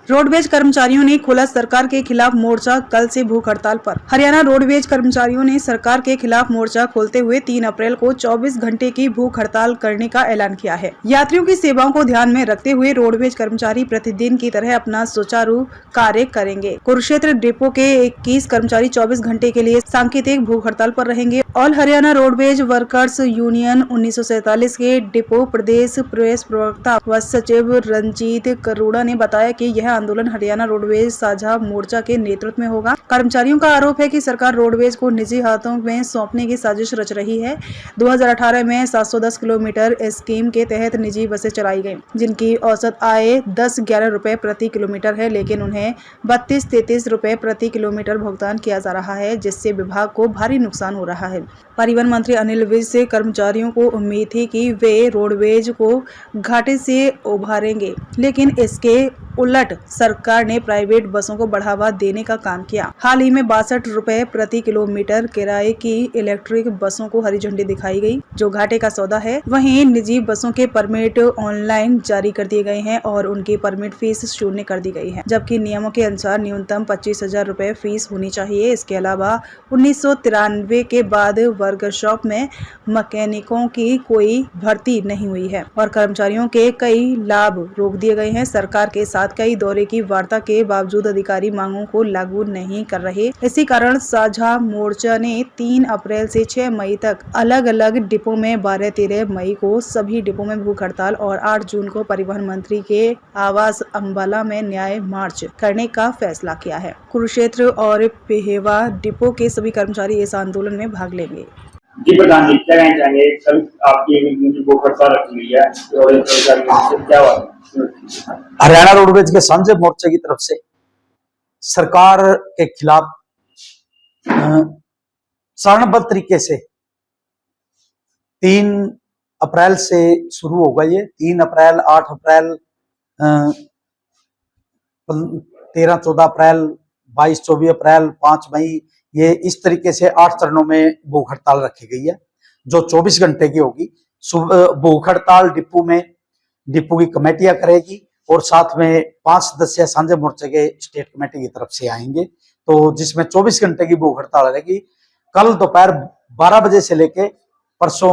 Roadways कर्मचारियों ने खोला सरकार के खिलाफ मोर्चा, कल से भूख हड़ताल पर। हरियाणा रोडवेज कर्मचारियों ने सरकार के खिलाफ मोर्चा खोलते हुए 3 अप्रैल को 24 घंटे की भूख हड़ताल करने का ऐलान किया है। यात्रियों की सेवाओं को ध्यान में रखते हुए रोडवेज कर्मचारी प्रतिदिन की तरह अपना सुचारू कार्य करेंगे। कुरुक्षेत्र डिपो के 21 कर्मचारी 24 घंटे के लिए सांकेतिक भूख हड़ताल पर रहेंगे। All Haryana roadways workers union 1947 के डिपो प्रदेश प्रेस प्रवक्ता व सचिव रंजीत करोड़ा ने बताया कि यह आंदोलन हरियाणा रोडवेज साझा मोर्चा के नेतृत्व में होगा। कर्मचारियों का आरोप है कि सरकार रोडवेज को निजी हाथों में सौंपने की साजिश रच रही है। 2018 में 710 किलोमीटर स्कीम के तहत निजी बसें चलाई गईं, जिनकी औसत आय 10-11 रुपए प्रति किलोमीटर है, लेकिन उन्हें 32-33 रुपए प्रति किलोमीटर भुगतान किया जा रहा है, जिससे विभाग को भारी नुकसान हो रहा है। परिवहन मंत्री अनिल विज से कर्मचारियों को उम्मीद थी कि वे रोडवेज को घाटे से उभारेंगे, लेकिन इसके उलट सरकार ने प्राइवेट बसों को बढ़ावा देने का काम किया। हाल ही में 62 रुपए प्रति किलोमीटर किराए की इलेक्ट्रिक बसों को हरी झंडी दिखाई गई, जो घाटे का सौदा है। वहीं निजी बसों के परमिट ऑनलाइन जारी कर दिए गए हैं और उनकी परमिट फीस शून्य कर दी गई है, जबकि नियमों के अनुसार न्यूनतम 25,000 रुपए फीस होनी चाहिए। इसके अलावा 1993 के बाद वर्कशॉप में मैकेनिकों की कोई भर्ती नहीं हुई है और कर्मचारियों के कई लाभ रोक दिए गए हैं। सरकार के साथ कई दौरे की वार्ता के बावजूद अधिकारी मांगों को लागू नहीं कर रहे। इसी कारण साझा मोर्चा ने 3 अप्रैल से 6 मई तक अलग अलग डिपो में 12-13 मई को सभी डिपो में भूख हड़ताल और 8 जून को परिवहन मंत्री के आवास अम्बाला में न्याय मार्च करने का फैसला किया है। कुरुक्षेत्र और पेहेवा डिपो के सभी कर्मचारी इस आंदोलन में भाग लेंगे। जी प्रधान जी, क्या कहना चाहेंगे? कल आपकी भूख हड़ताल रखी गई है और क्या हुआ? हरियाणा रोडवेज के साझे मोर्चे की तरफ से सरकार के खिलाफ चरणबद्ध तरीके से 3 अप्रैल से शुरू होगा। ये 3 अप्रैल, 8 अप्रैल, 13-14 अप्रैल, 22-24 अप्रैल, 5 मई, ये इस तरीके से 8 चरणों में भूख हड़ताल रखी गई है, जो 24 घंटे की होगी। भूख हड़ताल डिपो की कमेटियां करेगी और साथ में 5 सदस्य साझे मोर्चे के स्टेट कमेटी की तरफ से आएंगे, तो जिसमें 24 घंटे की भूख हड़ताल रहेगी। कल दोपहर 12 बजे से लेके परसों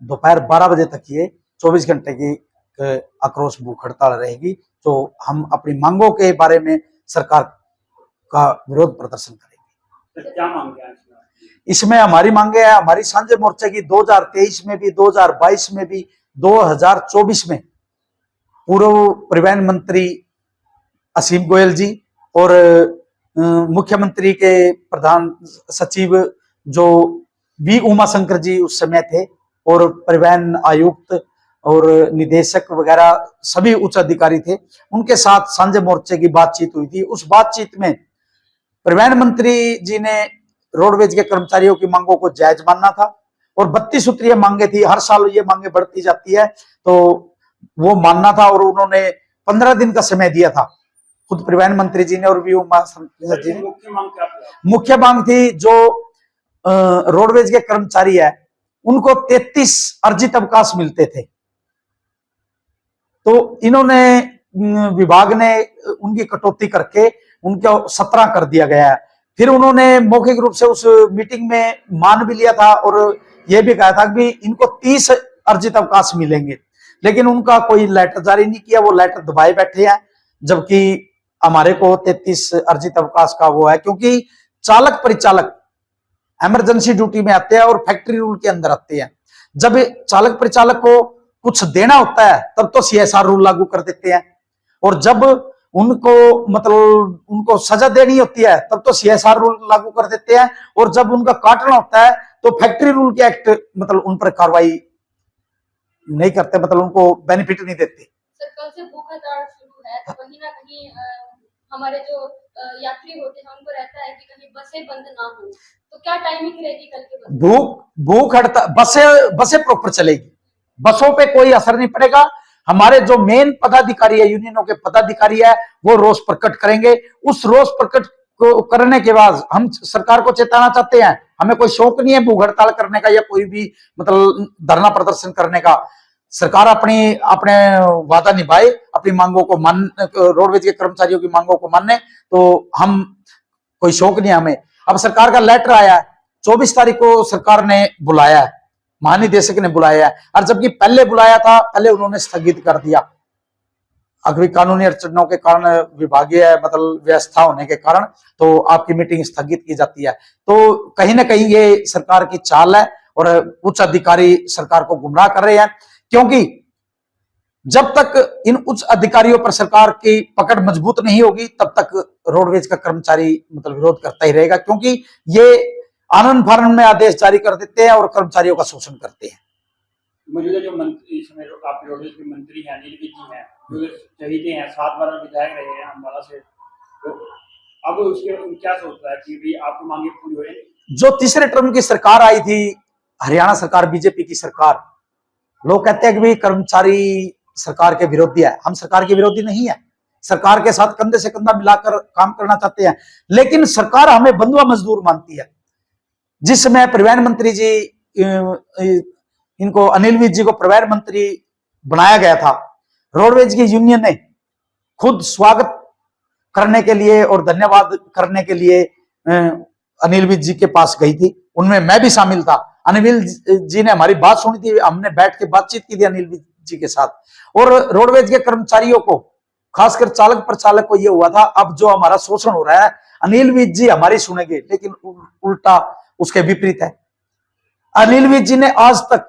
दोपहर 12 बजे तक ये 24 घंटे की आक्रोश भूख हड़ताल रहेगी। तो हम अपनी मांगों के बारे में सरकार का विरोध प्रदर्शन करेंगे। क्या मांगे हैं इसमें? हमारी मांगे है, हमारी साझे मोर्चे की 2023 में भी, 2022 में भी, 2024 में पूर्व परिवहन मंत्री असीम गोयल जी और मुख्यमंत्री के प्रधान सचिव जो वी उमाशंकर जी उस समय थे और परिवहन आयुक्त और निदेशक वगैरह सभी उच्च अधिकारी थे, उनके साथ साझे मोर्चे की बातचीत हुई थी। उस बातचीत में परिवहन मंत्री जी ने रोडवेज के कर्मचारियों की मांगों को जायज मानना था और 32 सूत्रीय मांगे थी। हर साल ये मांगे बढ़ती जाती है, तो वो मानना था और उन्होंने 15 दिन का समय दिया था, खुद परिवहन मंत्री जी ने और भी जी ने। मुख्य मांग थी जो रोडवेज के कर्मचारी है उनको 33 अर्जित अवकाश मिलते थे, तो इन्होंने विभाग ने उनकी कटौती करके उनको 17 कर दिया गया है। फिर उन्होंने मौखिक रूप से उस मीटिंग में मान भी लिया था और यह भी कहा था कि इनको 30 अर्जित अवकाश मिलेंगे, लेकिन उनका कोई लेटर जारी नहीं किया, वो लेटर दबाए बैठे हैं, जबकि हमारे को 33 अर्जित अवकाश का वो है, क्योंकि चालक परिचालक इमरजेंसी ड्यूटी में आते हैं और फैक्ट्री रूल के अंदर आते हैं। जब चालक परिचालक को कुछ देना होता है तब तो CSR रूल लागू कर देते हैं, और जब उनको सजा देनी होती है तब तो CSR रूल लागू कर देते हैं, और जब उनका काटना होता है तो फैक्ट्री रूल के एक्ट उन पर कार्रवाई नहीं करते, उनको बेनिफिट नहीं देते। सर, कल से भूख हड़ताल शुरू है, तो कहीं ना कहीं हमारे जो यात्री होते हैं उनको रहता है कि कहीं बसें बंद ना हो, तो क्या टाइमिंग रहेगी कल के? भूख हड़ताल बसें प्रॉपर चलेगी, बसों पे कोई असर नहीं पड़ेगा। हमारे जो मेन पदाधिकारी है, यूनियनों के पदाधिकारी है, वो रोष प्रकट करेंगे। उस रोष प्रकट को करने के बाद हम सरकार को चेताना चाहते हैं, हमें कोई शौक नहीं है भूख हड़ताल करने का या कोई भी धरना प्रदर्शन करने का। सरकार अपनी अपने वादा निभाए, अपनी मांगों को मान, रोडवेज के कर्मचारियों की मांगों को माने, तो हम कोई शौक नहीं हमें। अब सरकार का लेटर आया है, 24 तारीख को सरकार ने बुलाया है, महानिदेशक ने बुलाया है, और जबकि पहले बुलाया था, पहले उन्होंने स्थगित कर दिया अगली कानूनी अड़चनों के कारण, विभागीय मतलब व्यवस्था होने के कारण, तो आपकी मीटिंग स्थगित की जाती है। तो कहीं ना कहीं ये सरकार की चाल है और उच्च अधिकारी सरकार को गुमराह कर रहे हैं, क्योंकि जब तक इन उच्च अधिकारियों पर सरकार की पकड़ मजबूत नहीं होगी तब तक रोडवेज का कर्मचारी मतलब विरोध करता ही रहेगा, क्योंकि ये आनंद फानन में आदेश जारी कर देते हैं और कर्मचारियों का शोषण करते हैं। मौजूदा जो मंत्री इस समय आपके रोडवेज के मंत्री हैं अनिल विज जी हैं, जो चहीते हैं, 7 बार विधायक रहे हैं अम्बाला से, तो अब उसके क्या सोचता है कि भाई आपकी मांगे पूरी हो जाएगी? जो तीसरे टर्म की सरकार आई थी, हरियाणा सरकार, बीजेपी की सरकार, लोग कहते हैं कि भाई कर्मचारी सरकार के विरोधी है। हम सरकार के विरोधी नहीं है, सरकार के साथ कंधे से कंधा मिलाकर काम करना चाहते हैं, लेकिन सरकार हमें बंधुआ मजदूर मानती है। जिस समय परिवहन मंत्री जी, इनको अनिल विज जी को परिवहन मंत्री बनाया गया था, रोडवेज की यूनियन ने खुद स्वागत करने के लिए और धन्यवाद करने के लिए अनिल विज जी के पास गई थी, उनमें मैं भी शामिल था। अनिल जी ने हमारी बात सुनी थी, हमने बैठ के बातचीत की थी अनिल विज जी के साथ, और रोडवेज के कर्मचारियों को, खासकर चालक प्रचालक को, ये हुआ था अब जो हमारा शोषण हो रहा है अनिल विज जी हमारी सुनेंगे, लेकिन उल्टा उसके विपरीत है। अनिल विज जी ने आज तक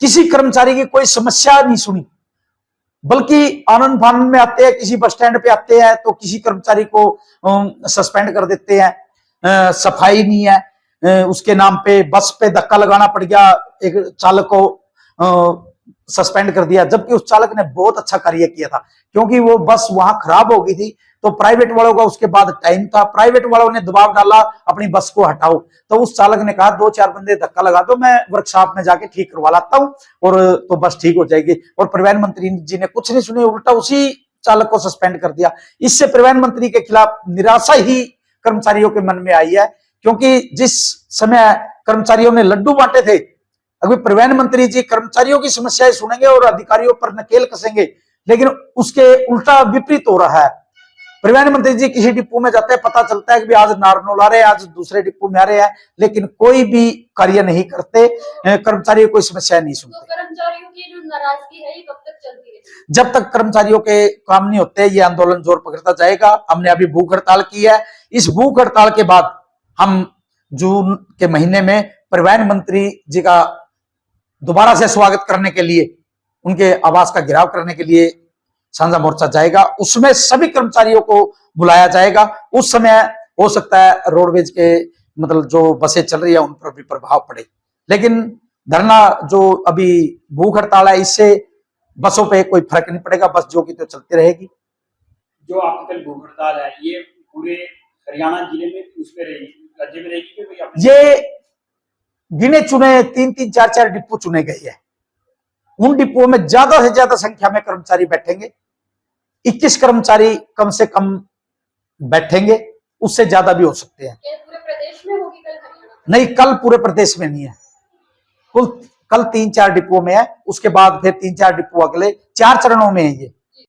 किसी कर्मचारी की कोई समस्या नहीं सुनी, बल्कि आनंद फानन में आते हैं, किसी बस स्टैंड पे आते हैं तो किसी कर्मचारी को सस्पेंड कर देते हैं, सफाई नहीं है, उसके नाम पे बस पे धक्का लगाना पड़ गया, एक चालक को सस्पेंड कर दिया, जबकि उस चालक ने बहुत अच्छा कार्य किया था, क्योंकि वो बस वहां खराब हो गई थी, तो प्राइवेट वालों का उसके बाद टाइम था, प्राइवेट वालों ने दबाव डाला अपनी बस को हटाओ, तो उस चालक ने कहा 2-4 बंदे धक्का लगा दो, मैं वर्कशॉप में जाके ठीक करवा लाता हूं और तो बस ठीक हो जाएगी। और परिवहन मंत्री जी ने कुछ नहीं सुनी, उल्टा उसी चालक को सस्पेंड कर दिया। इससे परिवहन मंत्री के खिलाफ निराशा ही कर्मचारियों के मन में आई है, क्योंकि जिस समय कर्मचारियों ने लड्डू बांटे थे, अभी परिवहन मंत्री जी कर्मचारियों की समस्याएं सुनेंगे और अधिकारियों पर नकेल कसेंगे, लेकिन उसके उल्टा विपरीत हो रहा है। परिवहन मंत्री जी किसी डिपो में जाते हैं, पता चलता है कि आज नारनौल आ रहे हैं, आज दूसरे डिपो में आ रहे हैं, लेकिन कोई भी कार्य नहीं करते, कर्मचारियों को कोई समस्या नहीं सुनते। तो कर्मचारियों की जो नाराजगी है ये कब तक चलती रहेगी? जब तक कर्मचारियों के काम नहीं होते, ये आंदोलन जोर पकड़ता जाएगा। हमने अभी भूख हड़ताल की है, इस भूख हड़ताल के बाद हम जून के महीने में परिवहन मंत्री जी का दोबारा से स्वागत करने के लिए, उनके आवास का घेराव करने के लिए साझा मोर्चा जाएगा, उसमें सभी कर्मचारियों को बुलाया जाएगा। उस समय हो सकता है रोडवेज के मतलब जो बसें चल रही है उन पर भी प्रभाव पड़े, लेकिन धरना जो अभी भूख हड़ताल है, इससे बसों पे कोई फर्क नहीं पड़ेगा, बस जो की तो चलती रहेगी। जो आपकी कल भूख हड़ताल है, ये पूरे हरियाणा जिले में उसमें रहेगी, राज्य में रहेगी कि भाई ये गिने चुने 3-3, 4-4 डिपो चुने गए हैं, उन डिपो में ज्यादा से ज्यादा संख्या में कर्मचारी बैठेंगे। 21 कर्मचारी कम से कम बैठेंगे, उससे ज्यादा भी हो सकते हैं। पूरे प्रदेश में होगी कल हरियाणा? नहीं, कल पूरे प्रदेश में नहीं है, कल 3-4 डिपो में है, उसके बाद फिर 3-4 डिपो अगले 4 चरणों में है ये।